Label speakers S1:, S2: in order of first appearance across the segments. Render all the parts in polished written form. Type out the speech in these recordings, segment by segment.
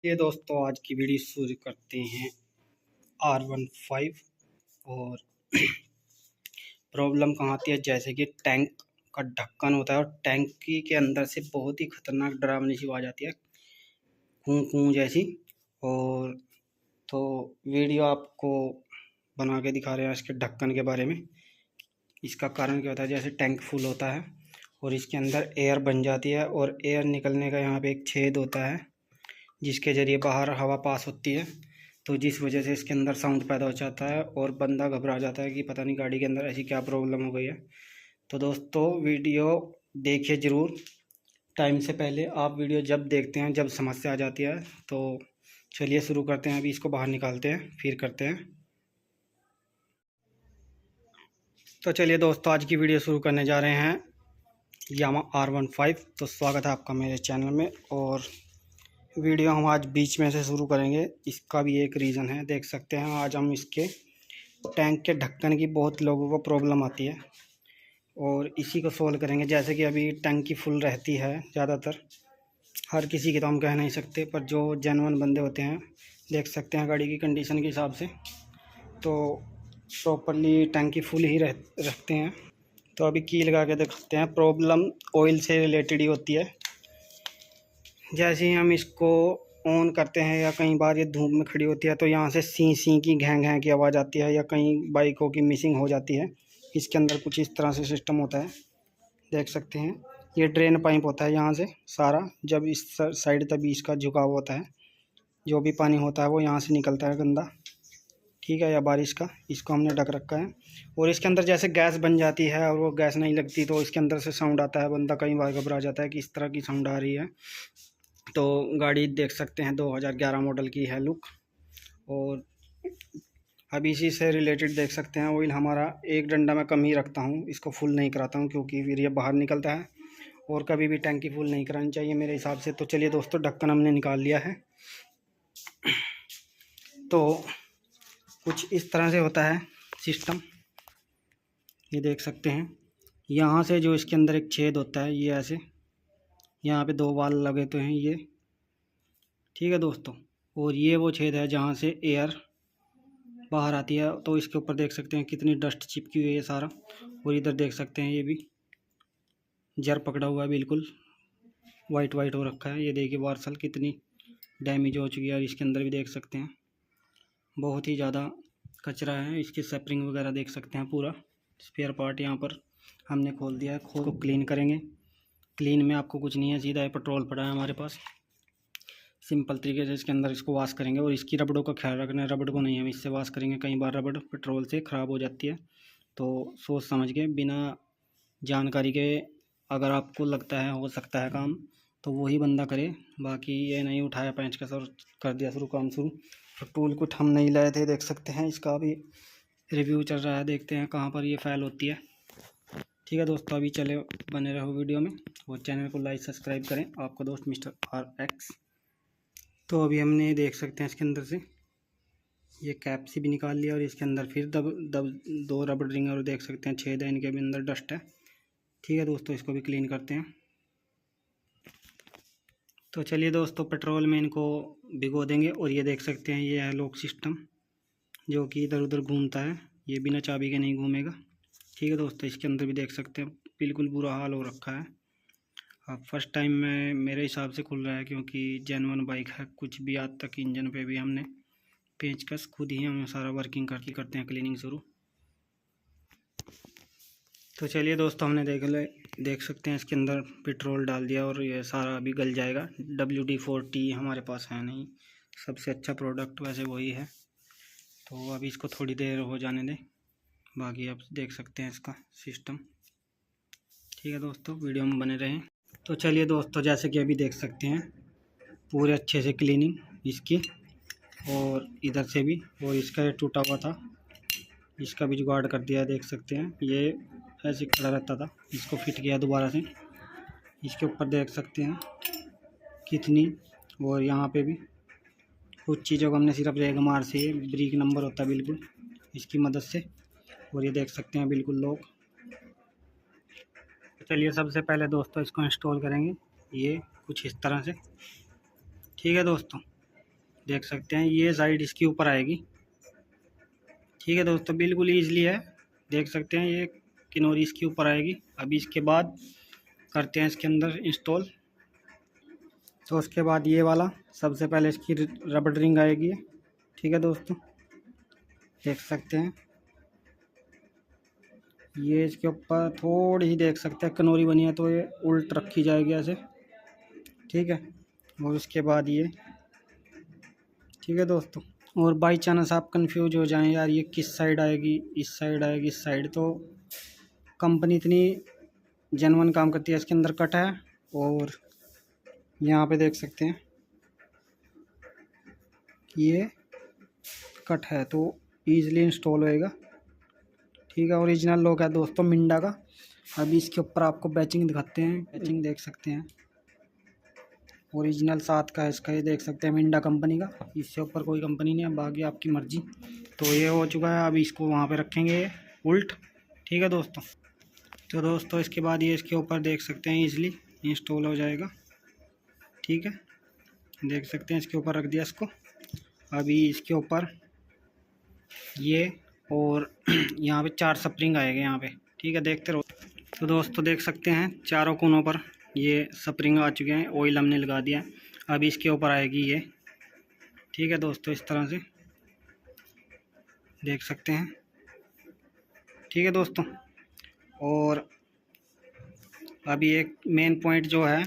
S1: ये दोस्तों आज की वीडियो शुरू करते हैं R15। और प्रॉब्लम कहाँ आती है, जैसे कि टैंक का ढक्कन होता है और टैंकी के अंदर से बहुत ही खतरनाक डरावनी सी आवाज़ आती है, कूं कूं जैसी। और तो वीडियो आपको बना के दिखा रहे हैं इसके ढक्कन के बारे में। इसका कारण क्या होता है, जैसे टैंक फुल होता है और इसके अंदर एयर बन जाती है और एयर निकलने का यहाँ पे एक छेद होता है जिसके ज़रिए बाहर हवा पास होती है, तो जिस वजह से इसके अंदर साउंड पैदा हो जाता है और बंदा घबरा जाता है कि पता नहीं गाड़ी के अंदर ऐसी क्या प्रॉब्लम हो गई है। तो दोस्तों वीडियो देखिए ज़रूर, टाइम से पहले। आप वीडियो जब देखते हैं, जब समस्या आ जाती है, तो चलिए शुरू करते हैं। अभी इसको बाहर निकालते हैं फिर करते हैं। तो चलिए दोस्तों आज की वीडियो शुरू करने जा रहे हैं यामाहा R15। तो स्वागत है आपका मेरे चैनल में। और वीडियो हम आज बीच में से शुरू करेंगे, इसका भी एक रीज़न है। देख सकते हैं आज हम इसके टैंक के ढक्कन की बहुत लोगों को प्रॉब्लम आती है और इसी को सोल्व करेंगे। जैसे कि अभी टैंकी फुल रहती है ज़्यादातर, हर किसी की तो हम कह नहीं सकते, पर जो जेन्युइन बंदे होते हैं देख सकते हैं गाड़ी की कंडीशन के हिसाब से तो प्रॉपरली टैंकी फुल ही रखते हैं। तो अभी की लगा के देखते हैं। प्रॉब्लम ऑयल से रिलेटेड ही होती है। जैसे ही हम इसको ऑन करते हैं या कई बार ये धूप में खड़ी होती है तो यहाँ से सी सी की घैं घैं की आवाज़ आती है, या कई बाइकों की मिसिंग हो जाती है। इसके अंदर कुछ इस तरह से सिस्टम होता है, देख सकते हैं। ये ड्रेन पाइप होता है यहाँ से सारा, जब इस साइड तभी इसका झुकाव होता है, जो भी पानी होता है वो यहाँ से निकलता है गंदा, ठीक है, या बारिश का। इसको हमने ढक रखा है और इसके अंदर जैसे गैस बन जाती है और वो गैस नहीं लगती तो इसके अंदर से साउंड आता है। बंदा कई बार घबरा जाता है कि इस तरह की साउंड आ रही है। तो गाड़ी देख सकते हैं 2011 मॉडल की है लुक। और अब इसी से रिलेटेड देख सकते हैं ऑयल हमारा एक डंडा में कम ही रखता हूँ, इसको फुल नहीं कराता हूँ क्योंकि फिर ये बाहर निकलता है और कभी भी टैंकी फुल नहीं करानी चाहिए मेरे हिसाब से। तो चलिए दोस्तों ढक्कन हमने निकाल लिया है। तो कुछ इस तरह से होता है सिस्टम, ये देख सकते हैं। यहाँ से जो इसके अंदर एक छेद होता है, ये ऐसे यहाँ पे दो वाल लगे तो हैं ये, ठीक है दोस्तों। और ये वो छेद है जहाँ से एयर बाहर आती है। तो इसके ऊपर देख सकते हैं कितनी डस्ट चिपकी हुई है सारा। और इधर देख सकते हैं ये भी जर पकड़ा हुआ है, बिल्कुल वाइट वाइट हो रखा है। ये देखिए वार्सल कितनी डैमेज हो चुकी है। और इसके अंदर भी देख सकते हैं बहुत ही ज़्यादा कचरा है। इसकी सेपरिंग वगैरह देख सकते हैं, पूरा स्पेयर पार्ट यहाँ पर हमने खोल दिया है। खोल को क्लीन करेंगे। क्लीन में आपको कुछ नहीं है, सीधा है पेट्रोल पड़ा है हमारे पास। सिंपल तरीके से इसके अंदर इसको वॉश करेंगे और इसकी रबड़ों का ख्याल रखना है, रबड़ को नहीं हम इससे वॉश करेंगे। कई बार रबड़ पेट्रोल से ख़राब हो जाती है, तो सोच समझ के बिना जानकारी के अगर आपको लगता है हो सकता है काम तो वही बंदा करे। बाकी ये नहीं उठाया पेंच का सर कर दिया शुरू काम शुरू। तो टूल कुछ हम नहीं लाए थे, देख सकते हैं। इसका भी रिव्यू चल रहा है, देखते हैं कहाँ पर ये फ़ेल होती है। ठीक है दोस्तों, अभी चले बने रहो वीडियो में और चैनल को लाइक सब्सक्राइब करें। आपका दोस्त मिस्टर RX। तो अभी हमने देख सकते हैं इसके अंदर से ये कैप से भी निकाल लिया और इसके अंदर फिर दो रबड़ रिंग और देख सकते हैं छेद है, इनके भी अंदर डस्ट है। ठीक है दोस्तों, इसको भी क्लीन करते हैं। तो चलिए दोस्तों पेट्रोल में इनको भिगो देंगे। और ये देख सकते हैं ये है लॉक सिस्टम जो कि इधर उधर घूमता है, ये बिना चाबी के नहीं घूमेगा। ठीक है दोस्तों, इसके अंदर भी देख सकते हैं बिल्कुल बुरा हाल हो रखा है। अब फर्स्ट टाइम में मेरे हिसाब से खुल रहा है क्योंकि जेन्युइन बाइक है। कुछ भी आज तक इंजन पे भी हमने पेंचकस खुद ही हम सारा वर्किंग करते हैं क्लीनिंग शुरू। तो चलिए दोस्तों हमने देख सकते हैं इसके अंदर पेट्रोल डाल दिया और ये सारा अभी गल जाएगा। WD-40 हमारे पास है नहीं, सबसे अच्छा प्रोडक्ट वैसे वही है। तो अभी इसको थोड़ी देर हो जाने दें, बाकी आप देख सकते हैं इसका सिस्टम। ठीक है दोस्तों, वीडियो में बने रहें। तो चलिए दोस्तों जैसे कि अभी देख सकते हैं पूरे अच्छे से क्लीनिंग इसकी, और इधर से भी, और इसका ये टूटा हुआ था इसका भी जुगाड़ कर दिया है। देख सकते हैं ये ऐसे खड़ा रहता था, इसको फिट किया दोबारा से। इसके ऊपर देख सकते हैं कितनी, और यहाँ पे भी कुछ चीज़ों को हमने सिर्फ रेग मार से, ब्रेक नंबर होता है बिल्कुल इसकी मदद से। और ये देख सकते हैं बिल्कुल लोग। चलिए सबसे पहले दोस्तों इसको इंस्टॉल करेंगे, ये कुछ इस तरह से। ठीक है दोस्तों, देख सकते हैं ये साइड इसके ऊपर आएगी। ठीक है दोस्तों, बिल्कुल ईजिली है, देख सकते हैं ये किनोरी इसके ऊपर आएगी। अभी इसके बाद करते हैं इसके अंदर इंस्टॉल। तो उसके बाद ये वाला सबसे पहले इसकी रबड़ रिंग आएगी। ठीक है दोस्तों, देख सकते हैं ये इसके ऊपर थोड़ी ही देख सकते हैं कनोरी बनी है तो ये उल्ट रखी जाएगी ऐसे। ठीक है, और उसके बाद ये, ठीक है दोस्तों, और बाई चांस आप कंफ्यूज हो जाएं यार ये किस साइड आएगी, इस साइड आएगी, इस साइड, तो कंपनी इतनी जेन्युइन काम करती है। इसके अंदर कट है और यहाँ पे देख सकते हैं ये कट है तो ईजिली इंस्टॉल होएगा। ठीक है, ओरिजिनल लॉक है दोस्तों मिंडा का। अभी इसके ऊपर आपको बैचिंग दिखाते हैं, बैचिंग देख सकते हैं ओरिजिनल 7 का है इसका, ये देख सकते हैं मिंडा कंपनी का, इससे ऊपर कोई कंपनी नहीं है, बाकी आपकी मर्जी। तो ये हो चुका है, अभी इसको वहाँ पे रखेंगे उल्ट। ठीक है दोस्तों, तो दोस्तों इसके बाद ये इसके ऊपर देख सकते हैं ईजिली इंस्टॉल हो जाएगा। ठीक है, देख सकते हैं इसके ऊपर रख दिया इसको। अभी इसके ऊपर ये और यहाँ पे 4 स्प्रिंग आएंगे यहाँ पे। ठीक है, देखते रहो। तो दोस्तों देख सकते हैं चारों कोनों पर ये स्प्रिंग आ चुके हैं, ऑयल हमने लगा दिया है। अभी इसके ऊपर आएगी ये। ठीक है दोस्तों, इस तरह से देख सकते हैं। ठीक है दोस्तों, और अभी एक मेन पॉइंट जो है,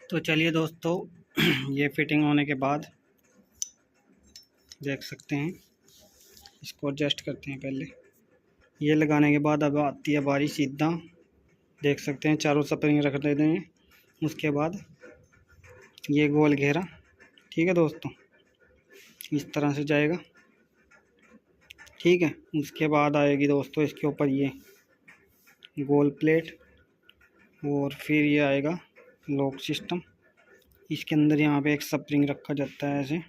S1: तो चलिए दोस्तों ये फिटिंग होने के बाद देख सकते हैं, इसको एडजस्ट करते हैं पहले। ये लगाने के बाद अब आती है बारी सीधा, देख सकते हैं चारों स्प्रिंग रख देते हैं। उसके बाद ये गोल घेरा। ठीक है दोस्तों, इस तरह से जाएगा। ठीक है, उसके बाद आएगी दोस्तों इसके ऊपर ये गोल प्लेट, और फिर ये आएगा लॉक सिस्टम। इसके अंदर यहाँ पे एक स्प्रिंग रखा जाता है ऐसे।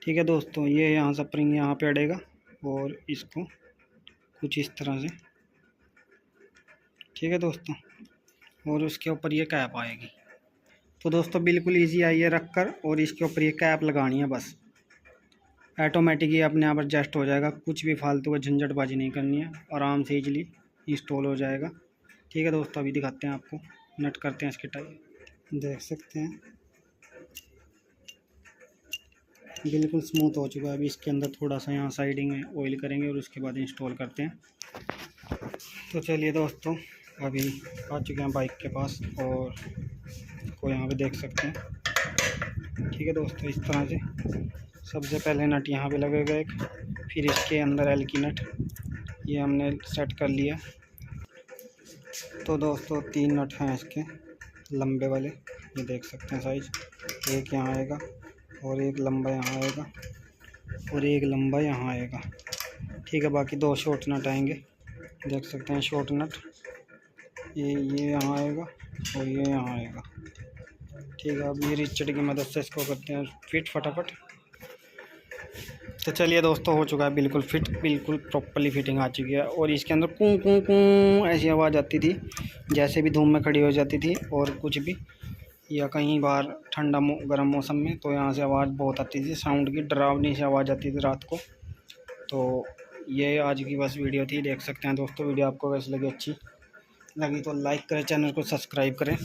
S1: ठीक है दोस्तों, ये यहाँ स्प्रिंग यहाँ पे अड़ेगा और इसको कुछ इस तरह से। ठीक है दोस्तों, और उसके ऊपर ये कैप आएगी। तो दोस्तों बिल्कुल इजी है ये रख कर, और इसके ऊपर ये कैप लगानी है बस, ऑटोमेटिक ये अपने आप एडजस्ट हो जाएगा। कुछ भी फालतू का झंझटबाजी नहीं करनी है, आराम से इजीली इंस्टॉल हो जाएगा। ठीक है दोस्तों, अभी दिखाते हैं आपको, नट करते हैं इसकी टाई। देख सकते हैं बिल्कुल स्मूथ हो चुका है। अभी इसके अंदर थोड़ा सा यहाँ साइडिंग में ऑयल करेंगे और उसके बाद इंस्टॉल करते हैं। तो चलिए दोस्तों, अभी आ चुके हैं बाइक के पास और को यहाँ पे देख सकते हैं। ठीक है दोस्तों, इस तरह से सबसे पहले नट यहाँ पे लगेगा एक, फिर इसके अंदर एल की नट ये हमने सेट कर लिया। तो दोस्तों 3 नट हैं इसके लंबे वाले, ये देख सकते हैं साइज। एक यहाँ आएगा और एक लंबा यहाँ आएगा और एक लंबा यहाँ आएगा। ठीक है, बाकी 2 शॉर्ट नट आएंगे, देख सकते हैं शॉर्ट नट। ये यहाँ आएगा और ये यहाँ आएगा। ठीक है, अब ये रिचड़ की मदद से इसको करते हैं फिट फटाफट। तो चलिए दोस्तों, हो चुका है बिल्कुल फिट, बिल्कुल प्रॉपरली फिटिंग आ चुकी है। और इसके अंदर कूं कूं कूं ऐसी आवाज़ आती थी, जैसे भी धूप में खड़ी हो जाती थी और कुछ भी, या कहीं बाहर ठंडा गर्म मौसम में, तो यहाँ से आवाज़ बहुत आती थी, साउंड की डरावनी से आवाज़ आती थी रात को। तो ये आज की बस वीडियो थी। देख सकते हैं दोस्तों, वीडियो आपको कैसी लगी, अच्छी लगी तो लाइक करें, चैनल को सब्सक्राइब करें।